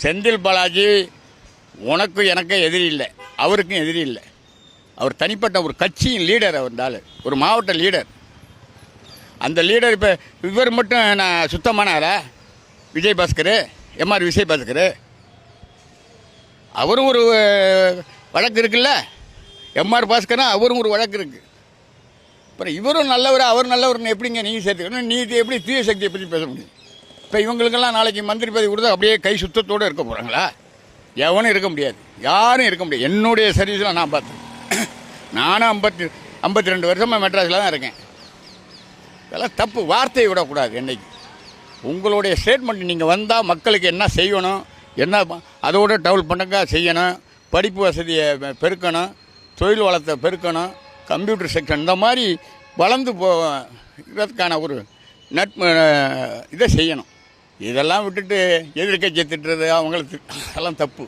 செந்தில் பாலாஜி உனக்கும் எனக்கும் எதிரி இல்லை, அவருக்கும் எதிரி இல்லை. அவர் தனிப்பட்ட ஒரு கட்சியின் லீடர். அவர் இருந்தால் ஒரு மாவட்ட லீடர். அந்த லீடர் இப்போ இவர் மட்டும் நான் சுத்தமானாரா? விஜயபாஸ்கர், எம்ஆர் விஜயபாஸ்கர், அவரும் ஒரு வழக்கு இருக்குல்ல. எம்ஆர் பாஸ்கரும் அவரும் ஒரு வழக்கு இருக்குது. அப்புறம் இவரும் நல்லவர், அவர் நல்லவர்னு எப்படிங்க நீங்கள் சேர்த்துக்கணும்? நீ எப்படி தீய சக்தியை பற்றி பேச முடியும்? இப்போ இவங்களுக்கெல்லாம் நாளைக்கு மந்திரி பதவி கொடுத்தா அப்படியே கை சுத்தத்தோடு இருக்க போகிறாங்களா? எவனும் இருக்க முடியாது, யாரும் இருக்க முடியாது. என்னுடைய சர்வீஸில் நான் பார்த்தேன். நானும் 52 வருஷமாக மெட்ராஸில் தான் இருக்கேன். இதெல்லாம் தப்பு. வார்த்தையை விடக்கூடாது. என்றைக்கு உங்களுடைய ஸ்டேட்மெண்ட் நீங்கள் வந்தால் மக்களுக்கு என்ன செய்யணும், என்ன அதோட டெவலப் பண்ணுங்க செய்யணும், படிப்பு வசதியை பெருக்கணும், தொழில் வளத்தை பெருக்கணும், கம்ப்யூட்டர் செக்ஷன் இந்த மாதிரி வளர்ந்து போகிறதுக்கான ஒரு இதை செய்யணும். இதெல்லாம் விட்டுட்டு எதிர்க்கட்சியை திட்டுறது அவங்களுக்கு அதெல்லாம் தப்பு.